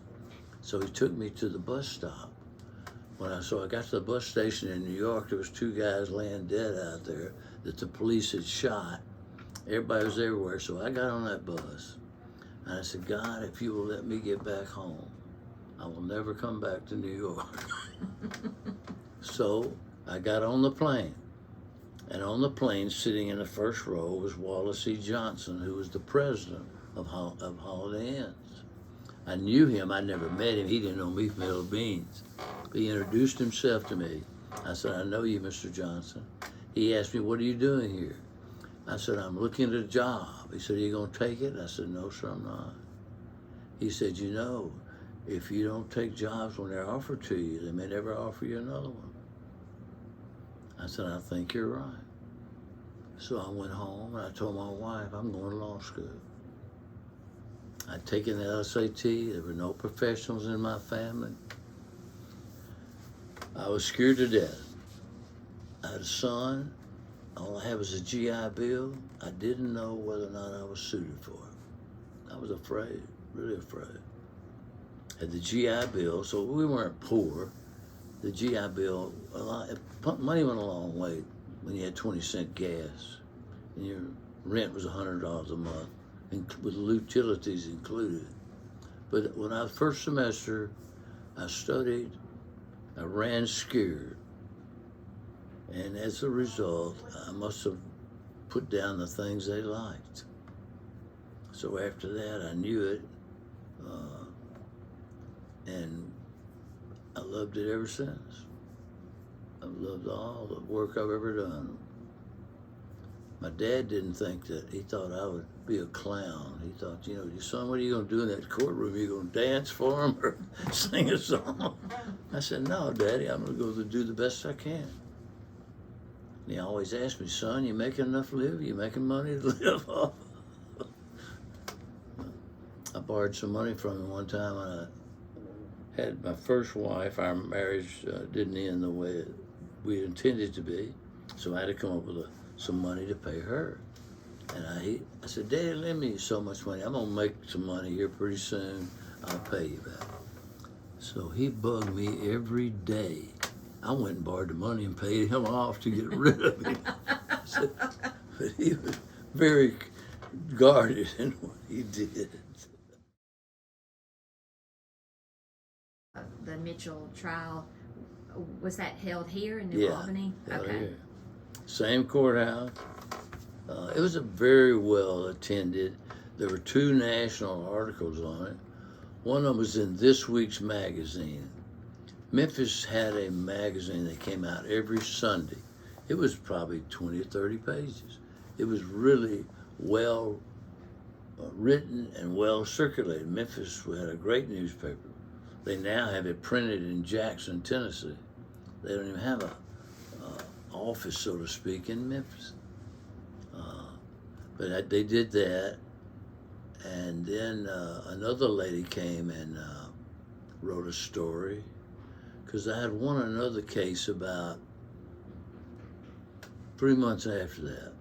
So he took me to the bus stop. So I got to the bus station in New York, there was 2 guys laying dead out there that the police had shot. Everybody was everywhere, so I got on that bus. And I said, God, if you will let me get back home, I will never come back to New York. So I got on the plane. And on the plane, sitting in the first row, was Wallace E. Johnson, who was the president of Holiday Inns. I knew him. I never met him. He didn't know me from Hill Beans. But he introduced himself to me. I said, I know you, Mr. Johnson. He asked me, what are you doing here? I said, I'm looking at a job. He said, are you going to take it? I said, no, sir, I'm not. He said, you know, if you don't take jobs when they're offered to you, they may never offer you another one. I said, I think you're right. So I went home and I told my wife, I'm going to law school. I'd taken the LSAT. There were no professionals in my family. I was scared to death. I had a son all I had was a GI Bill. I didn't know whether or not I was suited for it. I was afraid, really afraid. Had the GI Bill, so we weren't poor. The GI Bill, money went a long way when you had 20-cent gas and your rent was $100 a month, with utilities included. But when I was first semester, I studied, I ran scared. And as a result, I must have put down the things they liked. So after that, I knew it, and I loved it ever since. I've loved all the work I've ever done. My dad didn't think that. He thought I would be a clown. He thought, you know, son, what are you going to do in that courtroom? You going to dance for him or sing a song? I said, no, Daddy, I'm going to go to do the best I can. And he always asked me, son, you making enough to live? You making money to live off? I borrowed some money from him one time when I had my first wife. Our marriage didn't end the way we intended to be, so I had to come up with some money to pay her. And I said, Daddy, lend me so much money. I'm gonna make some money here pretty soon. I'll pay you back. So he bugged me every day. I went and borrowed the money and paid him off to get rid of him. But he was very guarded in what he did. The Mitchell trial, was that held here in New Albany? Held Okay. Here. Same courthouse. It was a very well attended. There were 2 national articles on it. One of them was in this week's magazine. Memphis had a magazine that came out every Sunday. It was probably 20 or 30 pages. It was really well written and well circulated. Memphis had a great newspaper. They now have it printed in Jackson, Tennessee. They don't even have a office, so to speak, in Memphis. But they did that, and then another lady came and wrote a story, because I had won another case about 3 months after that.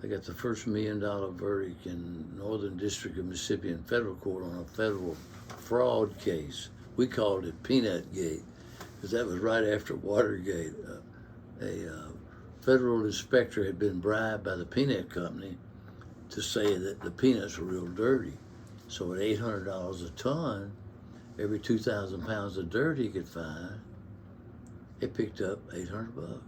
I got the first $1 million verdict in Northern District of Mississippi in federal court on a federal fraud case. We called it Peanut Gate, because that was right after Watergate. A federal inspector had been bribed by the peanut company to say that the peanuts were real dirty. So at $800 a ton, every 2,000 pounds of dirt he could find, it picked up $800.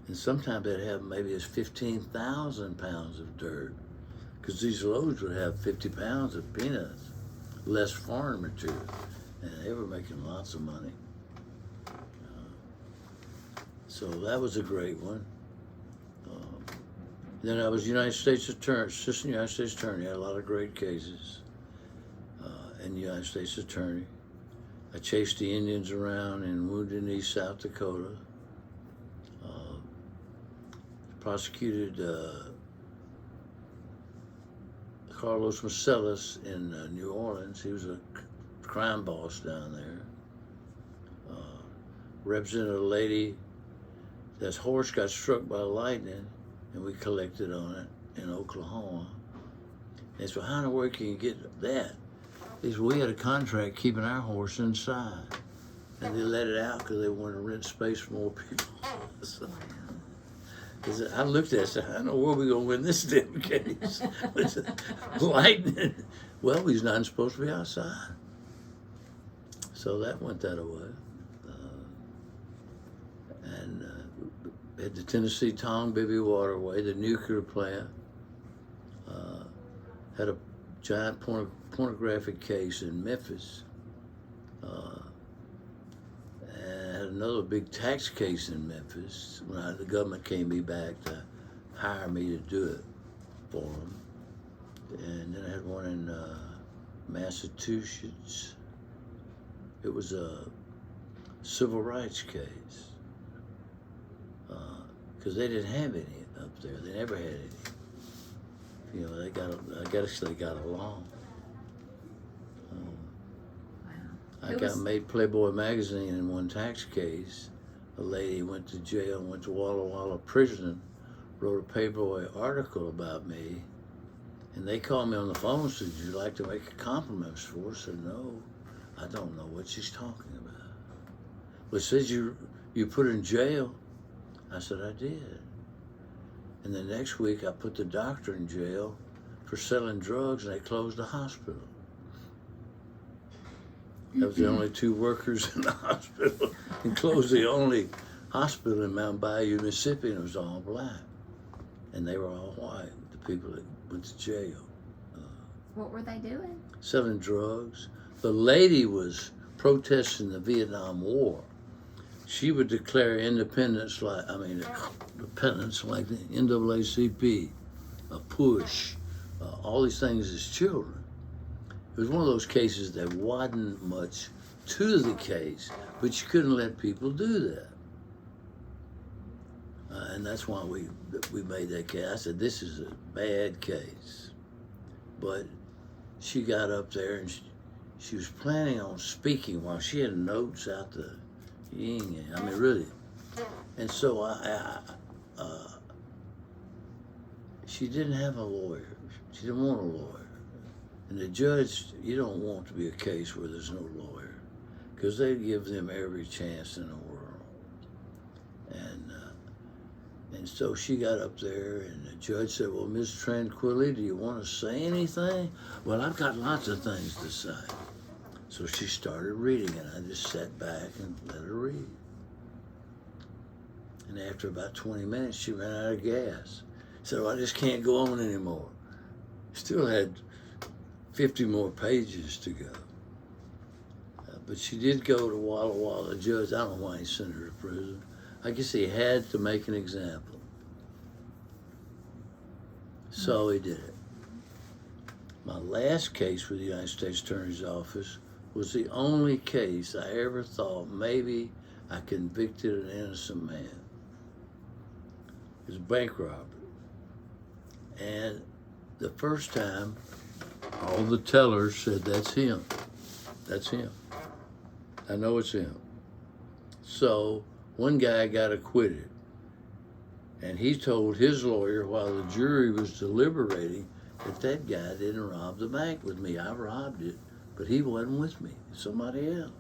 And sometimes they'd have maybe as 15,000 pounds of dirt, because these loads would have 50 pounds of peanuts, less foreign material, and they were making lots of money. So that was a great one. Then I was United States Attorney, Assistant United States Attorney. I had a lot of great cases, and United States Attorney. I chased the Indians around in Wounded Knee, South Dakota. Prosecuted Carlos Marcellus in New Orleans. He was a crime boss down there. Represented a lady that's horse got struck by lightning, and we collected on it in Oklahoma. And so how in the world can you get that? He said, we had a contract keeping our horse inside, and they let it out because they wanted to rent space for more people. So, I looked at it and said, I know where we're going to win this damn case. Lightning. Well, he's not supposed to be outside. So that went that away. And at the Tennessee Tongue-Bibby Waterway, the nuclear plant had a giant pornographic case in Memphis. And had another big tax case in Memphis when the government came me back to hire me to do it for them. And then I had one in Massachusetts. It was a civil rights case. Because they didn't have any up there. They never had any. You know, I guess they got along. Wow. I got made Playboy magazine in one tax case a lady went to jail, went to Walla Walla prison, wrote a Playboy article about me, and they called me on the phone and said, "Would you like to make a compliments for us?" I said, "No, I don't know what she's talking about." Well, it says you put her in jail. I said, "I did." And the next week I put the doctor in jail for selling drugs, and they closed the hospital. That was the only 2 workers in the hospital, and closed the only hospital in Mount Bayou, Mississippi, and it was all black. And they were all white, the people that went to jail. What were they doing? Selling drugs. The lady was protesting the Vietnam War. She would declare independence like the NAACP, a push, all these things as children. It was one of those cases that wasn't much to the case, but you couldn't let people do that. And that's why we made that case. I said, this is a bad case. But she got up there and she was planning on speaking while she had notes out the yin yang. I mean, really. And so she didn't have a lawyer. She didn't want a lawyer. And the judge, you don't want to be a case where there's no lawyer, because they give them every chance in the world. And so she got up there, and the judge said, "Well, Miss Tranquility, do you want to say anything?" "Well, I've got lots of things to say." So she started reading, and I just sat back and let her read. And after about 20 minutes, she ran out of gas. So I just can't go on anymore. Still had 50 more pages to go. But she did go to Walla Walla. The judge, I don't know why he sent her to prison. I guess he had to make an example. So he did it. My last case with the United States Attorney's Office was the only case I ever thought maybe I convicted an innocent man. It was bank robbery. And the first time, all the tellers said, "That's him. That's him. I know it's him." So one guy got acquitted, and he told his lawyer while the jury was deliberating that guy didn't rob the bank with me. I robbed it, but he wasn't with me. Somebody else.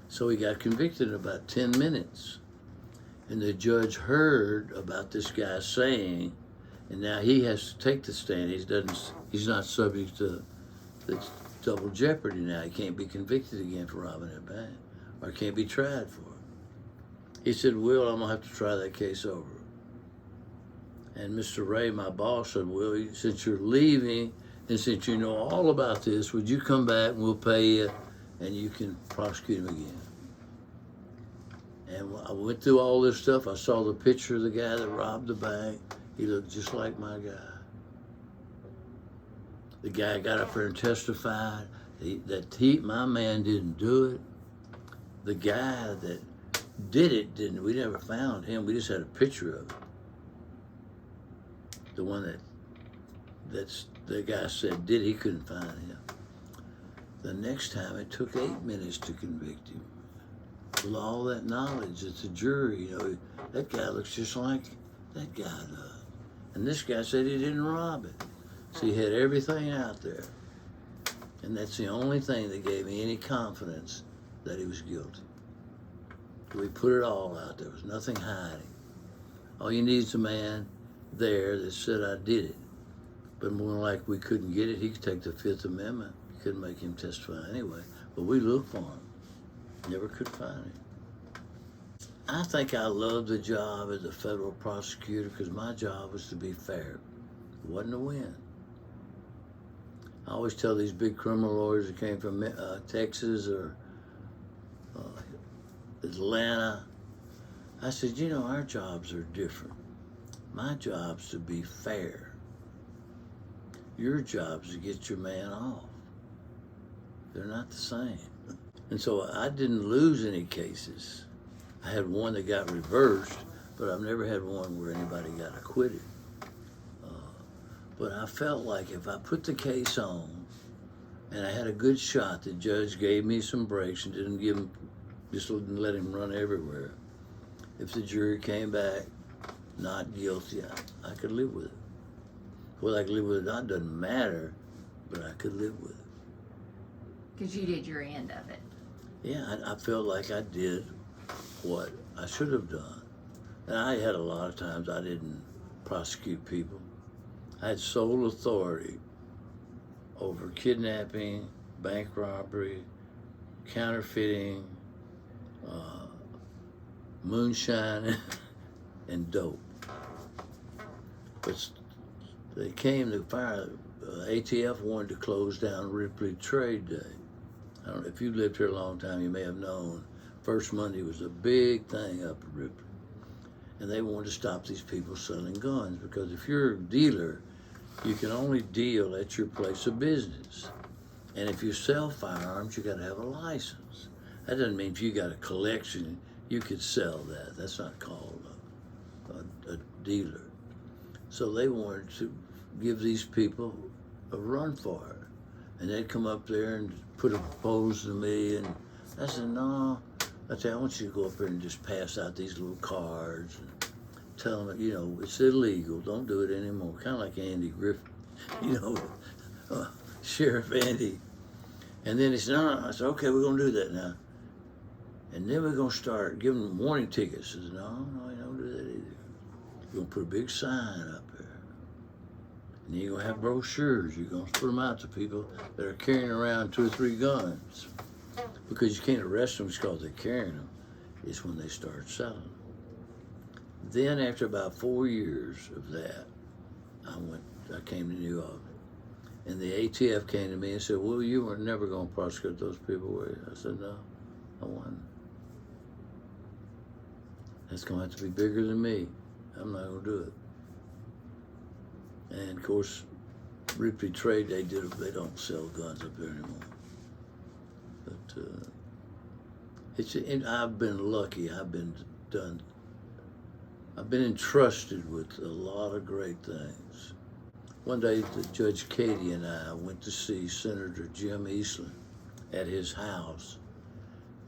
So he got convicted in about 10 minutes. And the judge heard about this guy saying, and now he has to take the stand. He's not subject to this double jeopardy now. He can't be convicted again for robbing a bank, or can't be tried for it. He said, "Will, I'm gonna have to try that case over." And Mr. Ray, my boss, said, "Will, since you're leaving and since you know all about this, would you come back and we'll pay you and you can prosecute him again?" And I went through all this stuff. I saw the picture of the guy that robbed the bank. He looked just like my guy. The guy got up there and testified that my man didn't do it. The guy that did it didn't. We never found him. We just had a picture of him. The one that's the guy said did, he couldn't find him. The next time it took 8 minutes to convict him. With all that knowledge, it's a jury, that guy looks just like that guy does. And this guy said he didn't rob it. So he had everything out there. And that's the only thing that gave me any confidence that he was guilty. We put it all out there. There was nothing hiding. All you need is a man there that said I did it. But more like we couldn't get it, he could take the Fifth Amendment. You couldn't make him testify anyway. But we looked for him. Never could find him. I think I loved the job as a federal prosecutor because my job was to be fair. It wasn't to win. I always tell these big criminal lawyers that came from Texas or Atlanta, I said, our jobs are different. My job's to be fair. Your job's to get your man off. They're not the same. And so I didn't lose any cases. I had one that got reversed, but I've never had one where anybody got acquitted. But I felt like if I put the case on and I had a good shot, the judge gave me some breaks and didn't give him Just let him run everywhere. If the jury came back not guilty, I could live with it. Whether I could live with it or not doesn't matter, but I could live with it. Because you did your end of it. Yeah, I felt like I did what I should have done. And I had a lot of times I didn't prosecute people. I had sole authority over kidnapping, bank robbery, counterfeiting, moonshine, and dope. But they came to fire. ATF wanted to close down Ripley Trade Day. I don't know if you've lived here a long time, you may have known. First Monday was a big thing up at Ripley. And they wanted to stop these people selling guns, because if you're a dealer, you can only deal at your place of business. And if you sell firearms, you got to have a license. That doesn't mean if you got a collection, you could sell that. That's not called a dealer. So they wanted to give these people a run for it. And they'd come up there and put a proposal to me, and I said, no. I said, I want you to go up there and just pass out these little cards and tell them, you know, it's illegal. Don't do it anymore. Kind of like Andy Griffin, you know, Sheriff Andy. And then he said, no. I said, okay, we're going to do that now. And then we're going to start giving them warning tickets. I said, no, you don't do that either. You're going to put a big sign up there. And then you're going to have brochures. You're going to put them out to people that are carrying around 2 or 3 guns. Because you can't arrest them just because they're carrying them. It's when they start selling them. Then after about 4 years of that, I came to New Albany. And the ATF came to me and said, well, you were never going to prosecute those people, were you? I said, no, I wasn't. That's going to have to be bigger than me. I'm not going to do it. And of course, Ripley Trade, they don't sell guns up there anymore. But I've been lucky. I've been entrusted with a lot of great things. One day, Judge Katie and I went to see Senator Jim Eastland at his house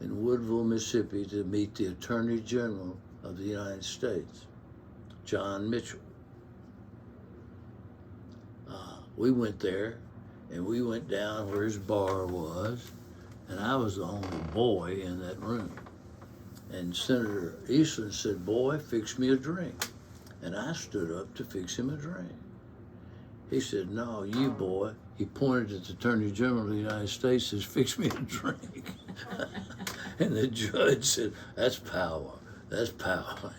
in Woodville, Mississippi, to meet the Attorney General of the United States, John Mitchell. We went there, and we went down where his bar was, and I was the only boy in that room. And Senator Eastland said, boy, fix me a drink. And I stood up to fix him a drink. He said, no, you boy. He pointed at the Attorney General of the United States, says, fix me a drink. And the judge said, that's power, that's power.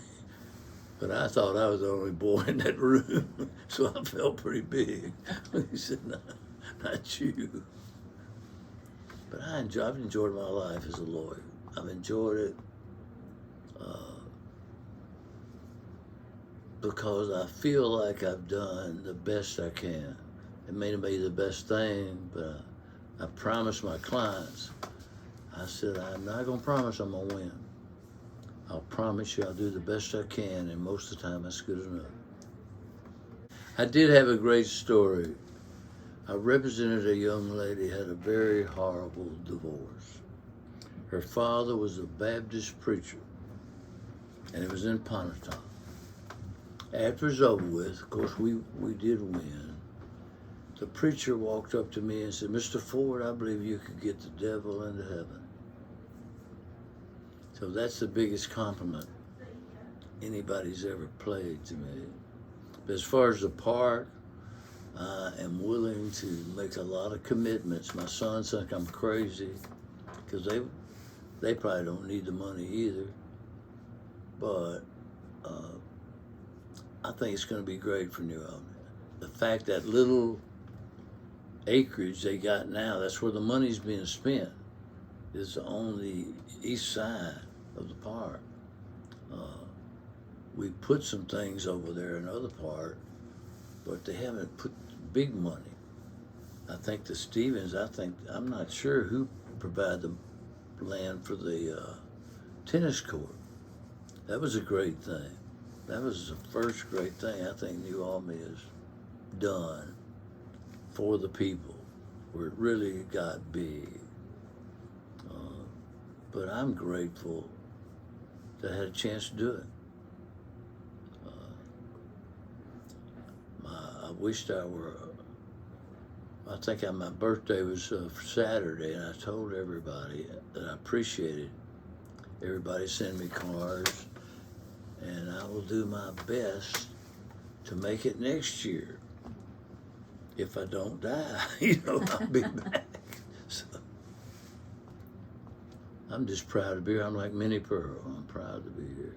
But I thought I was the only boy in that room, so I felt pretty big. He said, no, not you. But I've enjoyed my life as a lawyer. I've enjoyed it because I feel like I've done the best I can. It may not be the best thing, but I promised my clients, I said, I'm not going to promise I'm going to win. I'll promise you I'll do the best I can, and most of the time that's good enough. I did have a great story. I represented a young lady who had a very horrible divorce. Her father was a Baptist preacher, and it was in Pontotoc. After it was over with, of course, we did win. The preacher walked up to me and said, Mr. Ford, I believe you could get the devil into heaven. So that's the biggest compliment anybody's ever played to me. But as far as the park, I am willing to make a lot of commitments. My sons think I'm crazy because they probably don't need the money either. But I think it's going to be great for New Albany. The fact that little acreage they got now, that's where the money's being spent, is on the east side of the park. We put some things over there in other part, but they haven't put big money. I think the Stevens, I'm not sure who provided the land for the tennis court. That was a great thing. That was the first great thing I think New Albany has done for the people, where it really got big. but I'm grateful that I had a chance to do it. I wished I were. I think my birthday was Saturday, and I told everybody that I appreciated everybody sending me cards, and I will do my best to make it next year. If I don't die, I'll be back. So, I'm just proud to be here. I'm like Minnie Pearl. I'm proud to be here.